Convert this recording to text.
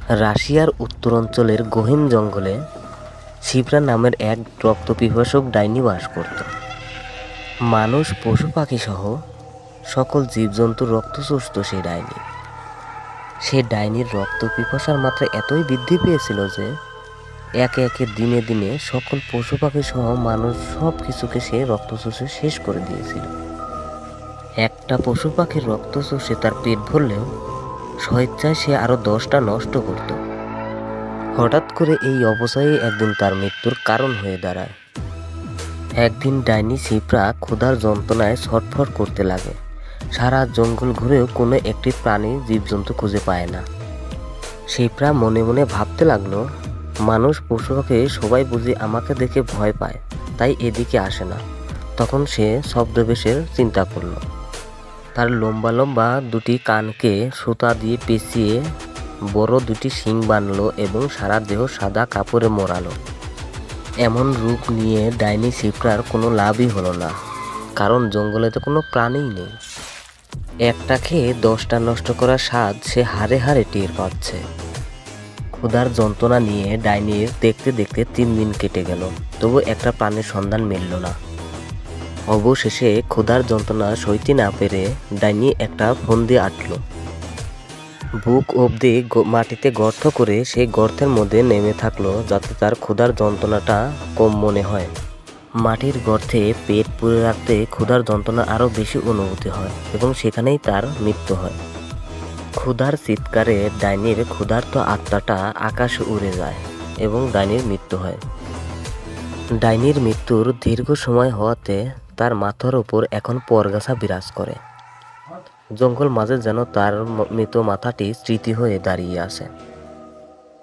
রাশিয়ার উত্তরাঞ্চলের গহীন জঙ্গলে শিপ্রা নামের এক রক্তপিপাসক ডাইনি বাস করত। মানুষ, পশু পাখি সহ সকল জীবজন্তুর রক্ত চুষত সেই ডাইনি। সে ডাইনির রক্ত পিপাসার মাত্রা এতই বৃদ্ধি পেয়েছিল যে একে একে দিনে দিনে সকল পশু পাখি সহ মানুষ সব কিছুকে সে রক্ত চুষে শেষ করে দিয়েছিল। একটা পশু পাখির রক্ত চুষে তার পেট ভরলেও স্বেচ্ছায় সে আরো 10টা নষ্ট করত। হঠাৎ করে এই অবস্থায় একদিন তার মৃত্যুর কারণ হয়ে দাঁড়ায়। একদিন ডাইনি শিপ্রা ক্ষুধার যন্ত্রণায় ছটফট করতে লাগে। সারা জঙ্গল ঘুরেও কোনো একটি প্রাণী জীবজন্তু খুঁজে পায় না। শিপ্রা মনে মনে ভাবতে লাগলো, মানুষ পশু পাখি সবাই বুঝি আমাকে দেখে ভয় পায়, তাই এদিকে আসে না। তখন সে ছদ্মবেশের চিন্তা করলো। তার লম্বা লম্বা দুটি কানকে সুতা দিয়ে পেঁচিয়ে বড় দুটি শিং বানলো এবং সারা দেহ সাদা কাপড়ে মোড়ালো। এমন রূপ নিয়ে ডাইনি শিপ্রার কোনো লাভই হলো না, কারণ জঙ্গলে তো কোনো প্রাণীই নেই। একটা খেয়ে 10টা নষ্ট করার স্বাদ সে হাড়ে হাড়ে টের পাচ্ছে। ক্ষুধার যন্ত্রণা নিয়ে ডাইনির দেখতে দেখতে 3 দিন কেটে গেল, তবু একটা প্রাণীর সন্ধান মিলল না। অবশেষে ক্ষুধার যন্ত্রণা সইতে না পেরে ডাইনি একটা ফন্দি আঁটল। বুক অবধি মাটিতে গর্ত করে সেই গর্তের মধ্যে নেমে থাকলো, যাতে তার ক্ষুধার যন্ত্রণাটা কম মনে হয়। মাটির গর্তে পেট পুরে রাখতে ক্ষুধার যন্ত্রণা আরও বেশি অনুভূতি হয় এবং সেখানেই তার মৃত্যু হয়। ক্ষুধার চিৎকারে ডাইনির ক্ষুধার্ত আত্মাটা আকাশে উড়ে যায় এবং ডাইনির মৃত্যু হয়। ডাইনির মৃত্যুর দীর্ঘ সময় হওয়াতে তার মাথার উপর এখন পরগাছা বিরাজ করে। জঙ্গল মাঝে যেন তার মৃত মাথাটি স্মৃতি হয়ে দাঁড়িয়ে আছে।